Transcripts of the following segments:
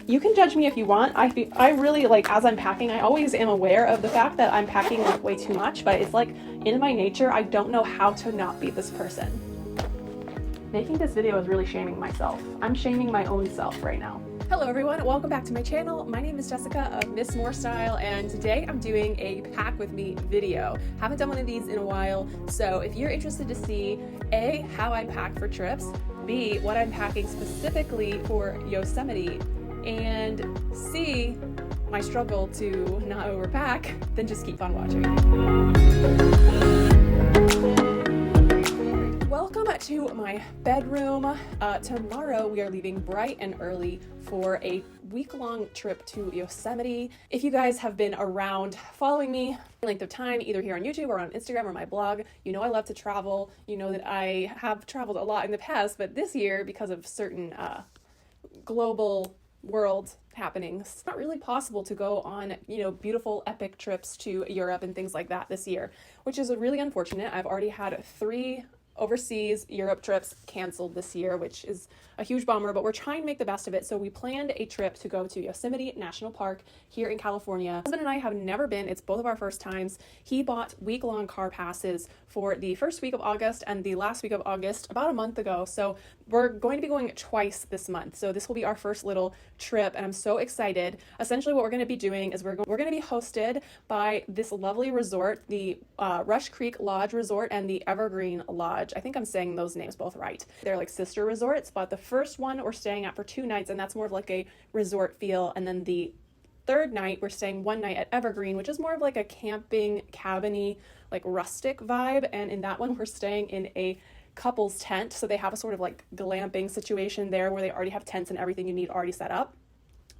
you can judge me if you want. I really, like, as I'm packing, I always am aware of the fact that I'm packing like way too much, but it's like in my nature, I don't know how to not be this person. Making this video is really shaming myself. I'm shaming my own self right now. Hello everyone, welcome back to my channel. My name is Jessica of Miss More Style, and today I'm doing a pack with me video. Haven't done one of these in a while, so if you're interested to see A, how I pack for trips, B, what I'm packing specifically for Yosemite, and C, my struggle to not overpack, then just keep on watching. Welcome to my bedroom. Tomorrow we are leaving bright and early for a week-long trip to Yosemite. If you guys have been around following me a length of time, either here on YouTube or on Instagram or my blog, you know I love to travel. You know that I have traveled a lot in the past, but this year, because of certain global world happenings, it's not really possible to go on, beautiful epic trips to Europe and things like that this year, which is really unfortunate. I've already had 3 overseas Europe trips canceled this year, which is a huge bummer, but we're trying to make the best of it. So we planned a trip to go to Yosemite National Park here in California. My husband and I have never been. It's both of our first times. He bought week-long car passes for the first week of August and the last week of August about a month ago. So we're going to be going twice this month. So this will be our first little trip, and I'm so excited. Essentially what we're going to be doing is we're going to be hosted by this lovely resort, the Rush Creek Lodge Resort and the Evergreen Lodge. I think I'm saying those names both right. They're like sister resorts, but the first one we're staying at for 2 nights, and that's more of like a resort feel. And then the third night, we're staying 1 night at Evergreen, which is more of like a camping, cabiny, like rustic vibe. And in that one, we're staying in a couple's tent. So they have a sort of like glamping situation there where they already have tents and everything you need already set up.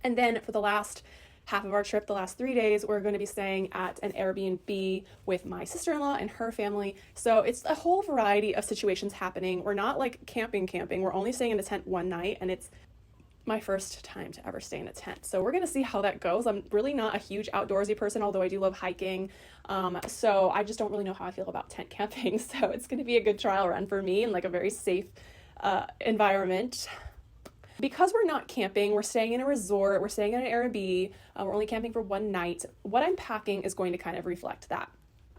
And then for the last half of our trip, the last 3 days, we're going to be staying at an Airbnb with my sister-in-law and her family. So it's a whole variety of situations happening. We're not like camping. We're only staying in a tent 1 night, and it's my first time to ever stay in a tent. So we're going to see how that goes. I'm really not a huge outdoorsy person, although I do love hiking. So I just don't really know how I feel about tent camping. So it's going to be a good trial run for me in like a very safe environment. Because we're not camping, we're staying in a resort, we're staying in an Airbnb, we're only camping for 1 night, what I'm packing is going to kind of reflect that.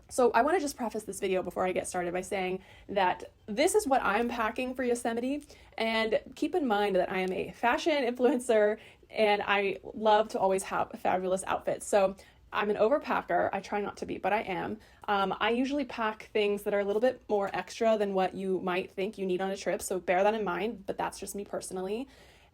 So I want to just preface this video before I get started by saying that this is what I'm packing for Yosemite, and keep in mind that I am a fashion influencer and I love to always have fabulous outfits. So I'm an overpacker. I try not to be, but I am. I usually pack things that are a little bit more extra than what you might think you need on a trip, so bear that in mind, but that's just me personally.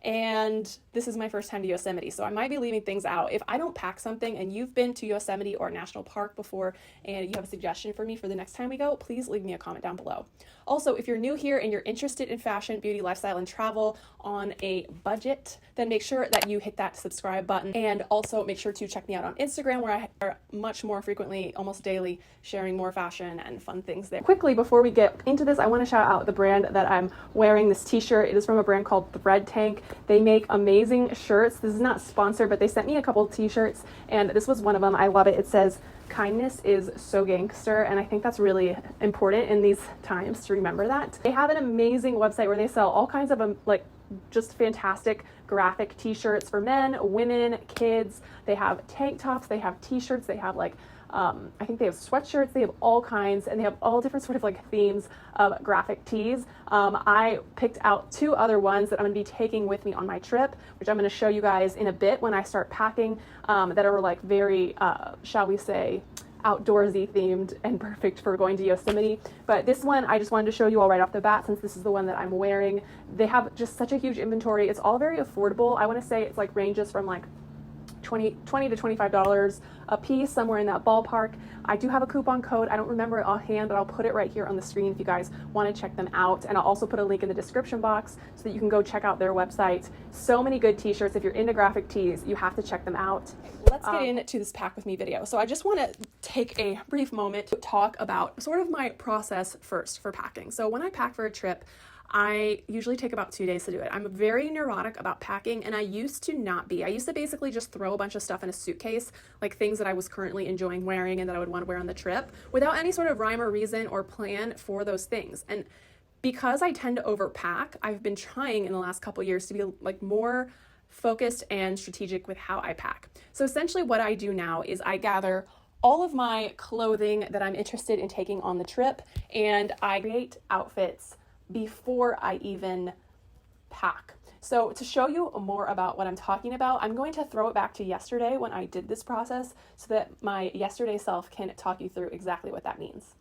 And this is my first time to Yosemite, so I might be leaving things out. If I don't pack something and you've been to Yosemite or National Park before and you have a suggestion for me for the next time we go, please leave me a comment down below. Also, if you're new here and you're interested in fashion, beauty, lifestyle, and travel on a budget, then make sure that you hit that subscribe button, and also make sure to check me out on Instagram, where I are much more frequently, almost daily, sharing more fashion and fun things there. Quickly, before we get into this, I want to shout out the brand that I'm wearing this t-shirt. It is from a brand called Thread Tank. They make amazing shirts. This is not sponsored, but they sent me a couple t-shirts, and this was one of them. I love it. It says, "Kindness is so gangster," and I think that's really important in these times to remember that. They have an amazing website where they sell all kinds of just fantastic graphic t-shirts for men, women, kids. They have tank tops, they have t-shirts, they have I think they have sweatshirts, they have all kinds, and they have all different sort of like themes of graphic tees. I picked out 2 other ones that I'm going to be taking with me on my trip, which I'm going to show you guys in a bit when I start packing, that are like very, shall we say, outdoorsy themed and perfect for going to Yosemite. But this one I just wanted to show you all right off the bat, since this is the one that I'm wearing. They have just such a huge inventory. It's all very affordable. I want to say it's like ranges from like $20 to $25 a piece, somewhere in that ballpark. I do have a coupon code. I don't remember it offhand, but I'll put it right here on the screen if you guys want to check them out. And I'll also put a link in the description box so that you can go check out their website. So many good t-shirts. If you're into graphic tees, you have to check them out. Let's get into this pack with me video. So I just want to take a brief moment to talk about sort of my process first for packing. So when I pack for a trip, I usually take about 2 days to do it. I'm very neurotic about packing, and I used to not be. I used to basically just throw a bunch of stuff in a suitcase, like things that I was currently enjoying wearing and that I would want to wear on the trip, without any sort of rhyme or reason or plan for those things. And because I tend to overpack, I've been trying in the last couple years to be like more focused and strategic with how I pack. So essentially what I do now is I gather all of my clothing that I'm interested in taking on the trip, and I create outfits before I even pack. So to show you more about what I'm talking about, I'm going to throw it back to yesterday when I did this process so that my yesterday self can talk you through exactly what that means.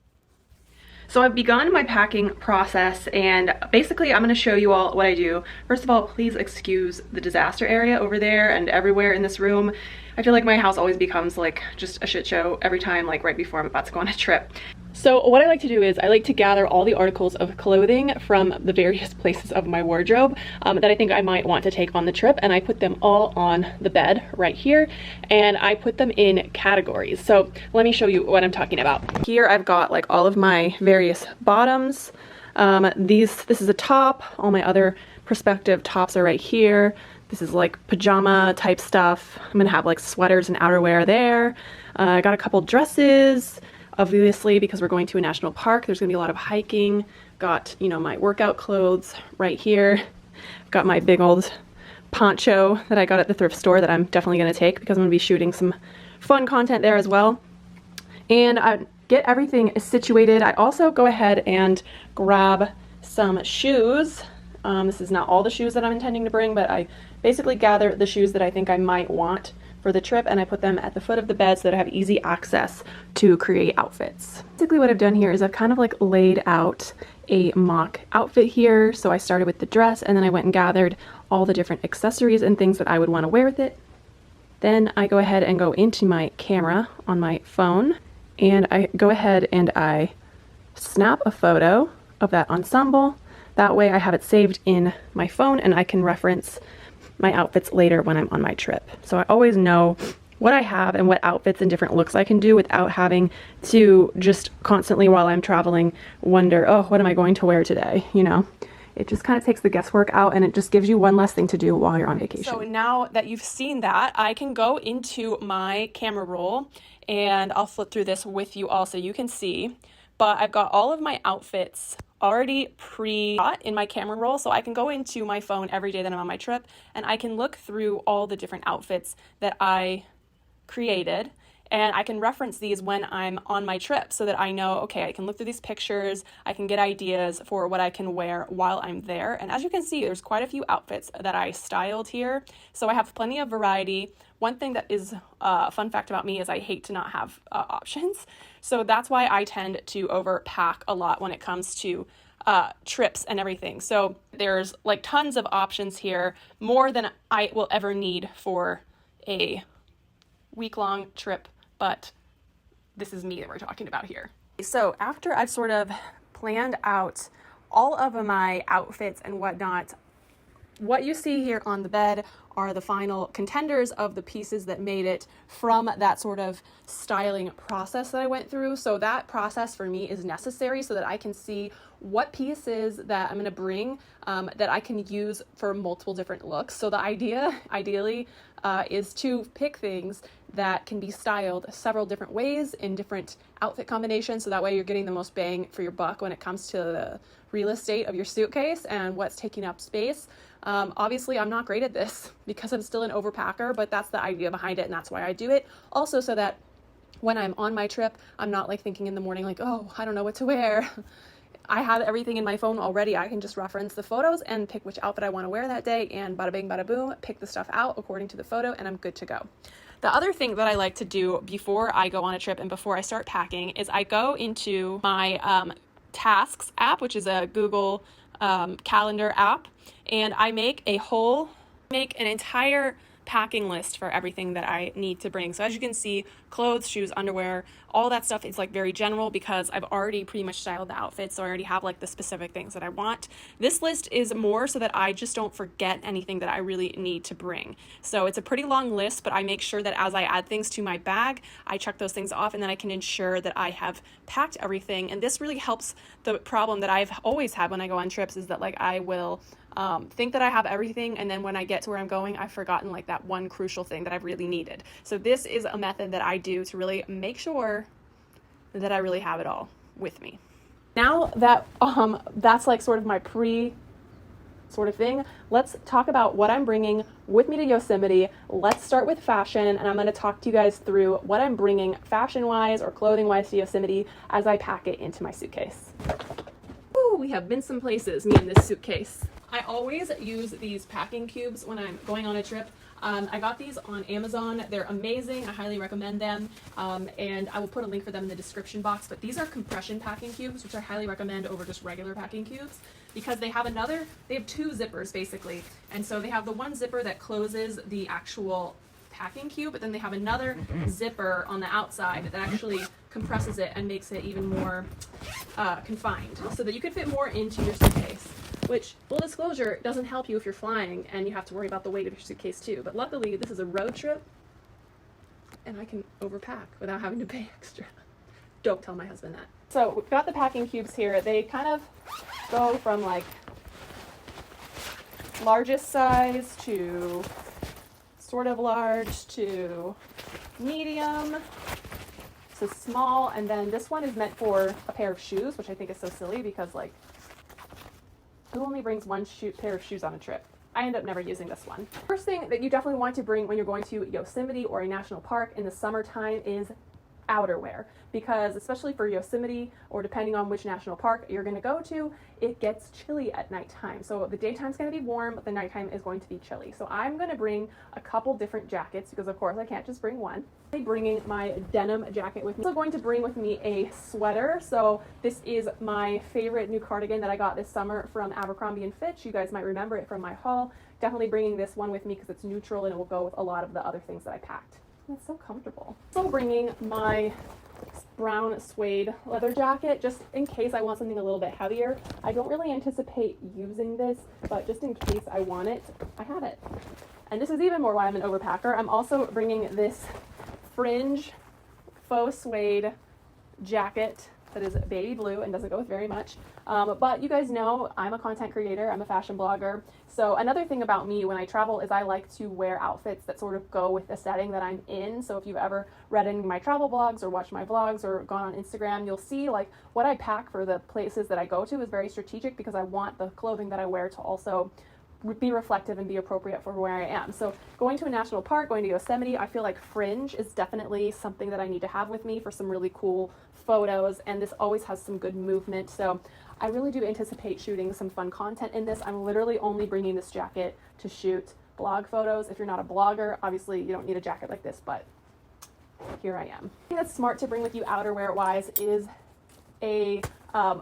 So I've begun my packing process, and basically I'm going to show you all what I do. First of all, please excuse the disaster area over there and everywhere in this room. I feel like my house always becomes like just a shit show every time, like right before I'm about to go on a trip. So what I like to do is I like to gather all the articles of clothing from the various places of my wardrobe that I think I might want to take on the trip, and I put them all on the bed right here, and I put them in categories. So let me show you what I'm talking about. Here I've got like all of my various bottoms. This is a top. All my other prospective tops are right here. This is like pajama type stuff. I'm gonna have like sweaters and outerwear there. I got a couple dresses. Obviously, because we're going to a national park, there's gonna be a lot of hiking. Got, you know, my workout clothes right here. Got my big old poncho that I got at the thrift store that I'm definitely gonna take because I'm gonna be shooting some fun content there as well. And I get everything situated. I also go ahead and grab some shoes. This is not all the shoes that I'm intending to bring, but I basically gather the shoes that I think I might want for the trip, and I put them at the foot of the bed so that I have easy access to create outfits. Basically what I've done here is I've kind of like laid out a mock outfit here. So I started with the dress, and then I went and gathered all the different accessories and things that I would want to wear with it. Then I go ahead and go into my camera on my phone, and I go ahead and I snap a photo of that ensemble. That way I have it saved in my phone and I can reference my outfits later when I'm on my trip. So I always know what I have and what outfits and different looks I can do without having to just constantly while I'm traveling wonder, oh, what am I going to wear today? You know, it just kind of takes the guesswork out, and it just gives you one less thing to do while you're on vacation. So now that you've seen that, I can go into my camera roll, and I'll flip through this with you all so you can see. But I've got all of my outfits already pre-shot in my camera roll, so I can go into my phone every day that I'm on my trip, and I can look through all the different outfits that I created, and I can reference these when I'm on my trip so that I know, okay, I can look through these pictures, I can get ideas for what I can wear while I'm there. And as you can see, there's quite a few outfits that I styled here, so I have plenty of variety. One thing that is a fun fact about me is I hate to not have options. So that's why I tend to overpack a lot when it comes to trips and everything. So there's like tons of options here, more than I will ever need for a week-long trip, but this is me that we're talking about here. So after I've sort of planned out all of my outfits and whatnot, what you see here on the bed are the final contenders of the pieces that made it from that sort of styling process that I went through. So that process for me is necessary so that I can see what pieces that I'm going to bring that I can use for multiple different looks. So the idea, ideally, is to pick things that can be styled several different ways in different outfit combinations, so that way you're getting the most bang for your buck when it comes to the real estate of your suitcase and what's taking up space. Obviously, I'm not great at this because I'm still an overpacker, but that's the idea behind it, and that's why I do it. Also, so that when I'm on my trip, I'm not like thinking in the morning like, oh, I don't know what to wear. I have everything in my phone already. I can just reference the photos and pick which outfit I want to wear that day, and bada bing, bada boom, pick the stuff out according to the photo, and I'm good to go. The other thing that I like to do before I go on a trip and before I start packing is I go into my Tasks app, which is a Google calendar app, and I make an entire packing list for everything that I need to bring. So as you can see, clothes, shoes, underwear, all that stuff is like very general because I've already pretty much styled the outfit, so I already have like the specific things that I want. This list is more so that I just don't forget anything that I really need to bring. So it's a pretty long list, but I make sure that as I add things to my bag, I check those things off, and then I can ensure that I have packed everything. And this really helps. The problem that I've always had when I go on trips is that like I will think that I have everything, and then when I get to where I'm going, I've forgotten like that one crucial thing that I've really needed. So this is a method that I do to really make sure that I really have it all with me. Now that that's like sort of my sort of thing. Let's talk about what I'm bringing with me to Yosemite. Let's start with fashion, and I'm going to talk to you guys through what I'm bringing fashion-wise or clothing-wise to Yosemite as I pack it into my suitcase. Ooh, we have been some places, me and this suitcase. I always use these packing cubes when I'm going on a trip. I got these on Amazon. They're amazing. I highly recommend them. And I will put a link for them in the description box. But these are compression packing cubes, which I highly recommend over just regular packing cubes, because they have two zippers basically. And so they have the one zipper that closes the actual packing cube, but then they have another zipper on the outside that actually compresses it and makes it even more confined so that you can fit more into your suitcase. Which, full disclosure, doesn't help you if you're flying and you have to worry about the weight of your suitcase too. But luckily, this is a road trip and I can overpack without having to pay extra. Don't tell my husband that. So we've got the packing cubes here. They kind of go from like largest size to sort of large to medium to small. And then this one is meant for a pair of shoes, which I think is so silly because like, who only brings one pair of shoes on a trip? I end up never using this one. First thing that you definitely want to bring when you're going to Yosemite or a national park in the summertime is outerwear, because especially for Yosemite or depending on which national park you're going to go to, it gets chilly at nighttime. So the daytime's going to be warm, but the nighttime is going to be chilly. So I'm going to bring a couple different jackets because of course I can't just bring one. I'm bringing my denim jacket with me. I'm also going to bring with me a sweater. So this is my favorite new cardigan that I got this summer from Abercrombie & Fitch. You guys might remember it from my haul. Definitely bringing this one with me because it's neutral and it will go with a lot of the other things that I packed. It's so comfortable. So bringing my brown suede leather jacket just in case I want something a little bit heavier. I don't really anticipate using this, but just in case I want it, I have it. And this is even more why I'm an overpacker. I'm also bringing this fringe faux suede jacket that is baby blue and doesn't go with very much. But you guys know I'm a content creator, I'm a fashion blogger. So another thing about me when I travel is I like to wear outfits that sort of go with the setting that I'm in. So if you've ever read any of my travel blogs or watched my vlogs or gone on Instagram, you'll see like what I pack for the places that I go to is very strategic because I want the clothing that I wear to also be reflective and be appropriate for where I am. So going to a national park, going to Yosemite, I feel like fringe is definitely something that I need to have with me for some really cool photos, and this always has some good movement. So I really do anticipate shooting some fun content in this. I'm literally only bringing this jacket to shoot blog photos. If you're not a blogger, obviously you don't need a jacket like this, but here I am. I think that's smart to bring with you outerwear wise is a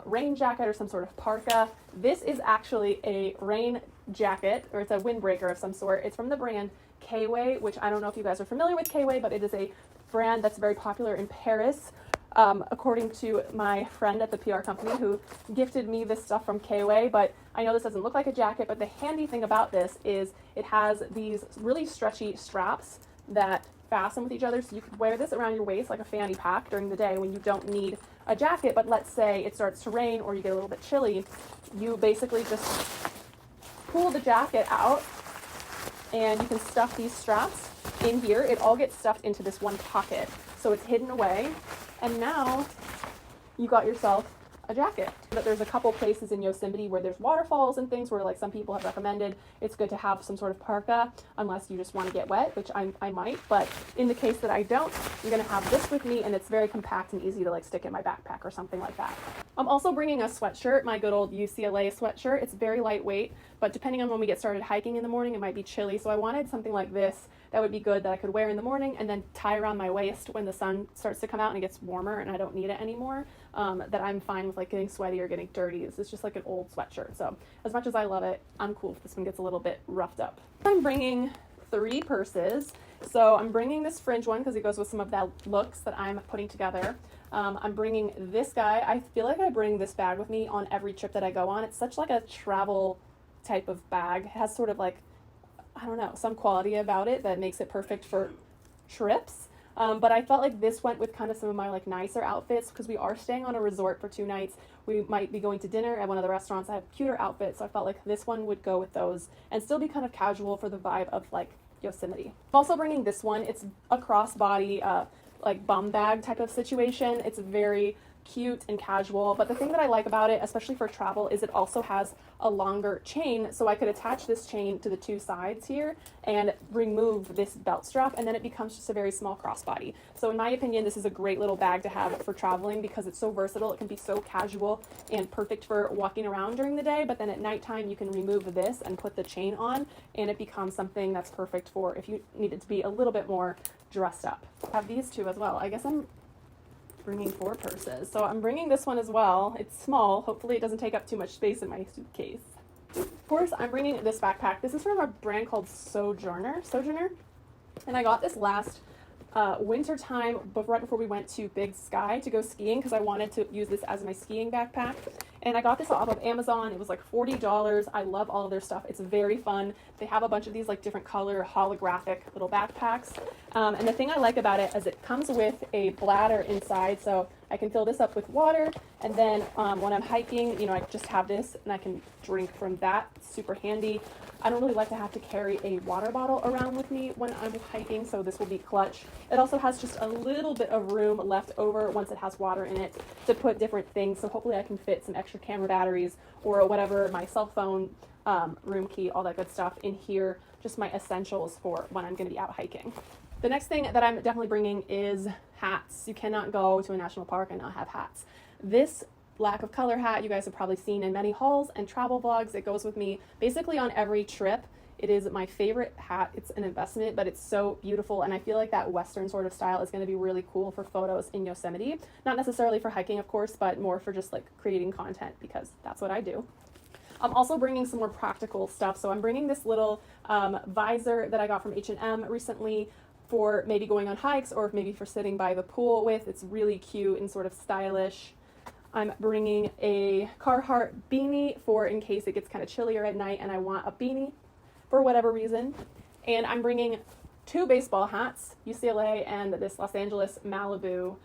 rain jacket or some sort of parka. This is actually a rain jacket, or it's a windbreaker of some sort. It's from the brand K-Way, which I don't know if you guys are familiar with K-Way, but it is a brand that's very popular in Paris. According to my friend at the PR company who gifted me this stuff from K-Way, but I know this doesn't look like a jacket, but the handy thing about this is it has these really stretchy straps that fasten with each other, so you could wear this around your waist like a fanny pack during the day when you don't need a jacket. But let's say it starts to rain or you get a little bit chilly, you basically just pull the jacket out and you can stuff these straps in here. It all gets stuffed into this one pocket, so it's hidden away, and now you got yourself a jacket. But there's a couple places in Yosemite where there's waterfalls and things where like some people have recommended it's good to have some sort of parka unless you just want to get wet, which I might, but in the case that I don't, I'm going to have this with me, and it's very compact and easy to like stick in my backpack or something like that. I'm also bringing a sweatshirt, my good old UCLA sweatshirt. It's very lightweight, but depending on when we get started hiking in the morning, it might be chilly, so I wanted something like this that would be good that I could wear in the morning and then tie around my waist when the sun starts to come out and it gets warmer and I don't need it anymore, that I'm fine with like getting sweaty or getting dirty. This is just like an old sweatshirt. So as much as I love it, I'm cool if this one gets a little bit roughed up. I'm bringing 3 purses. So I'm bringing this fringe one because it goes with some of the looks that I'm putting together. I'm bringing this guy. I feel like I bring this bag with me on every trip that I go on. It's such like a travel type of bag. It has sort of like, I don't know, some quality about it that makes it perfect for trips. But I felt like this went with kind of some of my like nicer outfits because we are staying on a resort for 2 nights. We might be going to dinner at one of the restaurants that have cuter outfits, so I felt like this one would go with those and still be kind of casual for the vibe of like Yosemite. I'm also bringing this one. It's a crossbody like bum bag type of situation. It's very cute and casual, but the thing that I like about it, especially for travel, is it also has a longer chain, so I could attach this chain to the two sides here and remove this belt strap, and then it becomes just a very small crossbody. So in my opinion, this is a great little bag to have for traveling because it's so versatile. It can be so casual and perfect for walking around during the day, but then at nighttime you can remove this and put the chain on, and it becomes something that's perfect for if you needed to be a little bit more dressed up. I have these two as well. I guess I'm bringing 4 purses. So I'm bringing this one as well. It's small. Hopefully it doesn't take up too much space in my suitcase. Of course, I'm bringing this backpack. This is from a brand called Sojourner. And I got this last winter time, right before we went to Big Sky to go skiing, because I wanted to use this as my skiing backpack. And I got this off of Amazon. It was like $40. I love all of their stuff. It's very fun. They have a bunch of these like different color holographic little backpacks. And the thing I like about it is it comes with a bladder inside, so I can fill this up with water. And then when I'm hiking, you know, I just have this and I can drink from that. It's super handy. I don't really like to have to carry a water bottle around with me when I'm hiking, so this will be clutch. It also has just a little bit of room left over once it has water in it to put different things, so hopefully I can fit some extra camera batteries or whatever, my cell phone, room key, all that good stuff in here, just my essentials for when I'm going to be out hiking. The next thing that I'm definitely bringing is hats. You cannot go to a national park and not have hats. This black of color hat you guys have probably seen in many hauls and travel vlogs. It goes with me basically on every trip. It is my favorite hat. It's an investment, but it's so beautiful, and I feel like that Western sort of style is going to be really cool for photos in Yosemite. Not necessarily for hiking, of course, but more for just like creating content, because that's what I do. I'm also bringing some more practical stuff. So I'm bringing this little visor that I got from H&M recently for maybe going on hikes or maybe for sitting by the pool with. It's really cute and sort of stylish. I'm bringing a Carhartt beanie for in case it gets kind of chillier at night and I want a beanie for whatever reason. And I'm bringing 2 baseball hats, UCLA and this Los Angeles Malibu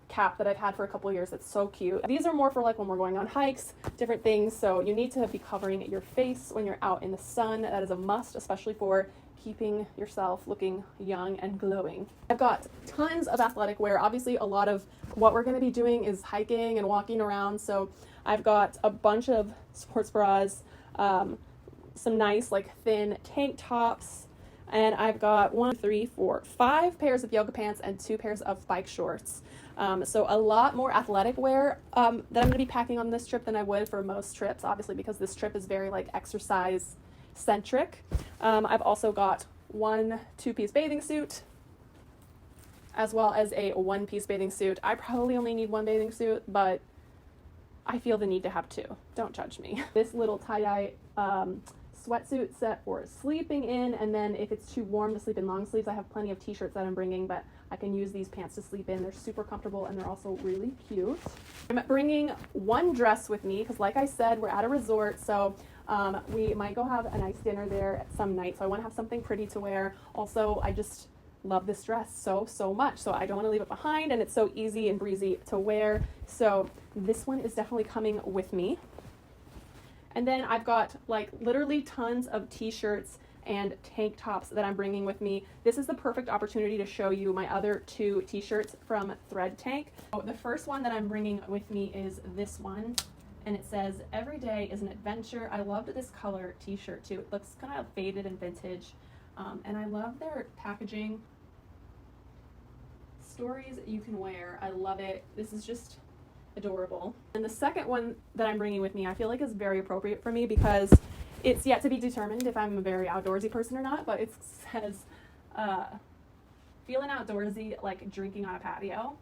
cap that I've had for a couple of years. It's so cute. These are more for like when we're going on hikes, different things. So you need to be covering your face when you're out in the sun. That is a must, especially for keeping yourself looking young and glowing. I've got tons of athletic wear. Obviously, a lot of what we're going to be doing is hiking and walking around. So I've got a bunch of sports bras, some nice like thin tank tops, and I've got 5 pairs of yoga pants and 2 pairs of bike shorts. So a lot more athletic wear that I'm going to be packing on this trip than I would for most trips, obviously, because this trip is very like exercise centric. I've also got 1 2-piece bathing suit as well as a 1-piece bathing suit. I probably only need 1 bathing suit, but I feel the need to have 2. Don't judge me. This little tie-dye sweatsuit set for sleeping in, and then if it's too warm to sleep in long sleeves, I have plenty of t-shirts that I'm bringing, but I can use these pants to sleep in. They're super comfortable and they're also really cute. I'm bringing 1 dress with me because, like I said, we're at a resort, so we might go have a nice dinner there at some night, so I want to have something pretty to wear. Also, I just love this dress so much, so I don't want to leave it behind, and it's so easy and breezy to wear, so this one is definitely coming with me. And then I've got like literally tons of t-shirts and tank tops that I'm bringing with me. This is the perfect opportunity to show you my other 2 t-shirts from Thread Tank. So the first one that I'm bringing with me is this one, and it says every day is an adventure. I loved this color t-shirt too. It looks kind of faded and vintage, and I love their packaging. Stories you can wear. I love it. This is just adorable. And the second one that I'm bringing with me, I feel like is very appropriate for me because it's yet to be determined if I'm a very outdoorsy person or not, but it says feeling outdoorsy like drinking on a patio,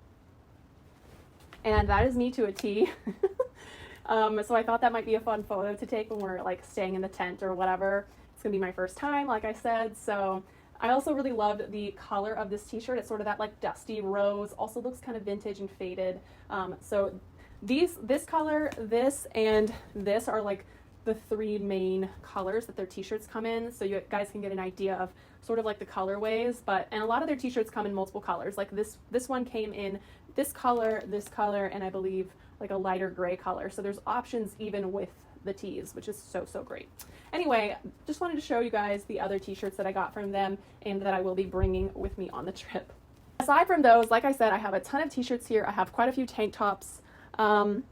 and that is me to a T. So I thought that might be a fun photo to take when we're like staying in the tent or whatever. It's gonna be my first time, like I said, so I also really loved the color of this t-shirt. It's sort of that like dusty rose, also looks kind of vintage and faded. So this color, this, and this are like the 3 main colors that their t-shirts come in. So you guys can get an idea of sort of like the colorways, and a lot of their t-shirts come in multiple colors. Like this one came in this color, and I believe like a lighter gray color. So there's options even with the tees, which is so great. Anyway, just wanted to show you guys the other t-shirts that I got from them and that I will be bringing with me on the trip. Yes, aside from those, like I said, I have a ton of t-shirts here. I have quite a few tank tops. And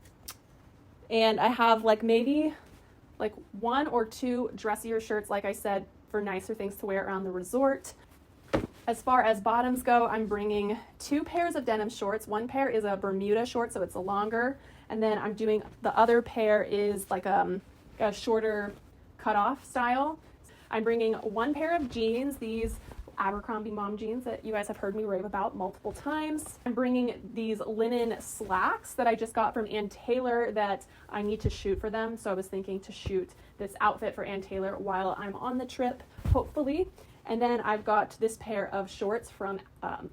I have like maybe like 1 or 2 dressier shirts, like I said, for nicer things to wear around the resort. As far as bottoms go, I'm bringing 2 pairs of denim shorts. One pair is a Bermuda short, so it's a longer. And then I'm doing, the other pair is like a shorter cutoff style. I'm bringing 1 pair of jeans, these Abercrombie mom jeans that you guys have heard me rave about multiple times. I'm bringing these linen slacks that I just got from Ann Taylor that I need to shoot for them. So I was thinking to shoot this outfit for Ann Taylor while I'm on the trip, hopefully. And then I've got this pair of shorts from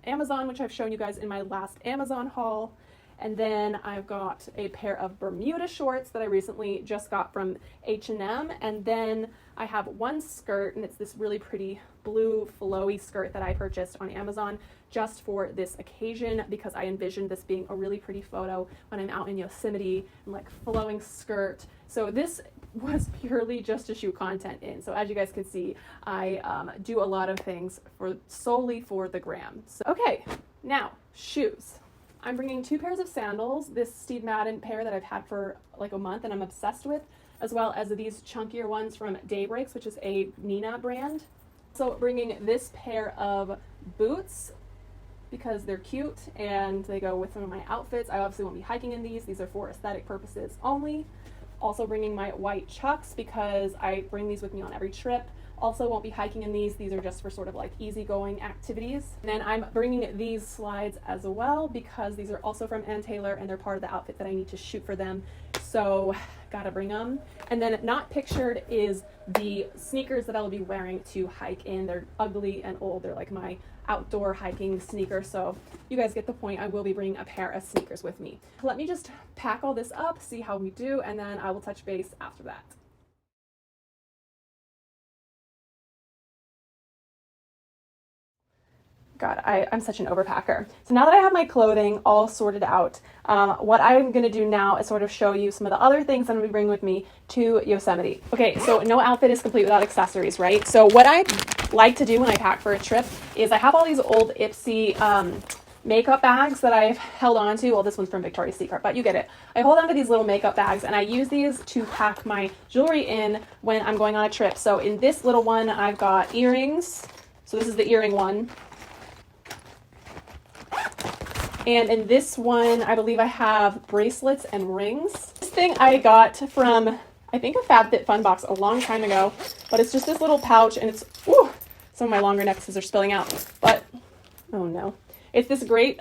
Amazon, which I've shown you guys in my last Amazon haul. And then I've got a pair of Bermuda shorts that I recently just got from H&M. And then I have 1 skirt, and it's this really pretty blue flowy skirt that I purchased on Amazon just for this occasion because I envisioned this being a really pretty photo when I'm out in Yosemite and like flowing skirt. So this was purely just to shoot content in. So as you guys can see, I do a lot of things solely for the gram. So, okay, now shoes. I'm bringing 2 pairs of sandals, this Steve Madden pair that I've had for like a month and I'm obsessed with, as well as these chunkier ones from Daybreaks, which is a Nina brand. So bringing this pair of boots because they're cute and they go with some of my outfits. I obviously won't be hiking in these. These are for aesthetic purposes only. Also bringing my white Chucks because I bring these with me on every trip. Also won't be hiking in these. These are just for sort of like easygoing activities. And then I'm bringing these slides as well because these are also from Ann Taylor and they're part of the outfit that I need to shoot for them. So gotta bring them. And then not pictured is the sneakers that I'll be wearing to hike in. They're ugly and old. They're like my outdoor hiking sneakers. So you guys get the point. I will be bringing a pair of sneakers with me. Let me just pack all this up, see how we do, and then I will touch base after that. God, I'm such an overpacker. So now that I have my clothing all sorted out, what I'm going to do now is sort of show you some of the other things I'm going to be bringing with me to Yosemite. Okay, so no outfit is complete without accessories, right? So what I like to do when I pack for a trip is I have all these old Ipsy makeup bags that I've held on to. Well, this one's from Victoria's Secret, but you get it. I hold on to these little makeup bags and I use these to pack my jewelry in when I'm going on a trip. So in this little one, I've got earrings. So this is the earring one. And in this one, I believe I have bracelets and rings. This thing I got from, I think, a FabFitFun box a long time ago, but it's just this little pouch and it's, ooh, some of my longer necklaces are spilling out, but, oh no. It's this great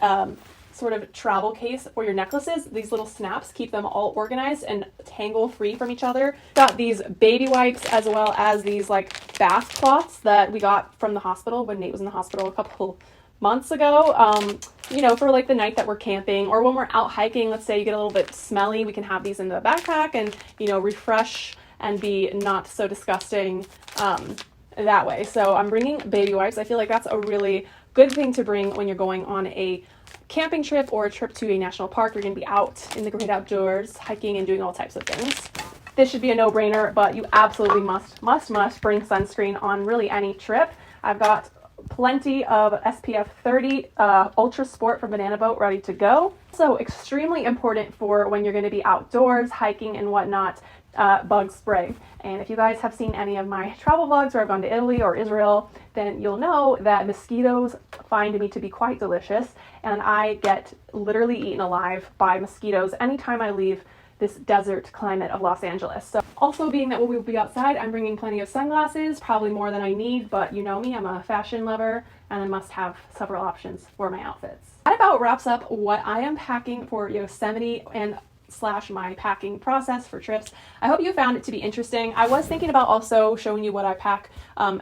sort of travel case for your necklaces. These little snaps keep them all organized and tangle free from each other. Got these baby wipes as well as these like bath cloths that we got from the hospital when Nate was in the hospital a couple months ago, you know, for like the night that we're camping or when we're out hiking. Let's say you get a little bit smelly, we can have these in the backpack and, you know, refresh and be not so disgusting that way. So I'm bringing baby wipes. I feel like that's a really good thing to bring when you're going on a camping trip or a trip to a national park. You're going to be out in the great outdoors, hiking and doing all types of things. This should be a no-brainer, but you absolutely must bring sunscreen on really any trip. I've got plenty of SPF 30 Ultra Sport from Banana Boat ready to go. So extremely important for when you're going to be outdoors, hiking and whatnot, bug spray. And if you guys have seen any of my travel vlogs where I've gone to Italy or Israel, then you'll know that mosquitoes find me to be quite delicious. And I get literally eaten alive by mosquitoes anytime I leave this desert climate of Los Angeles. So also being that we will be outside, I'm bringing plenty of sunglasses, probably more than I need, but you know me, I'm a fashion lover and I must have several options for my outfits. That about wraps up what I am packing for Yosemite and / my packing process for trips. I hope you found it to be interesting. I was thinking about also showing you what I pack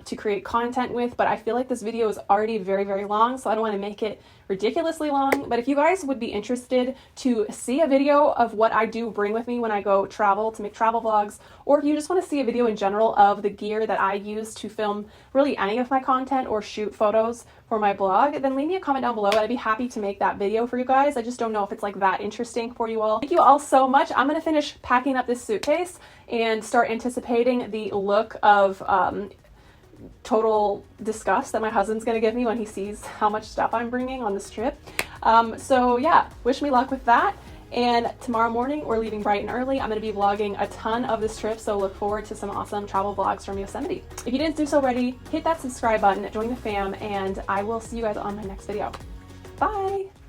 to create content with, but I feel like this video is already very, very long, so I don't want to make it ridiculously long. But if you guys would be interested to see a video of what I do bring with me when I go travel to make travel vlogs, or if you just want to see a video in general of the gear that I use to film really any of my content or shoot photos for my blog, then leave me a comment down below and I'd be happy to make that video for you guys. I just don't know if it's like that interesting for you all. Thank you all so much. I'm going to finish packing up this suitcase and start anticipating the look of total disgust that my husband's gonna give me when he sees how much stuff I'm bringing on this trip. So yeah, wish me luck with that. And tomorrow morning, we're leaving bright and early. I'm gonna be vlogging a ton of this trip, so look forward to some awesome travel vlogs from Yosemite. If you didn't do so already, hit that subscribe button, join the fam, and I will see you guys on my next video. Bye!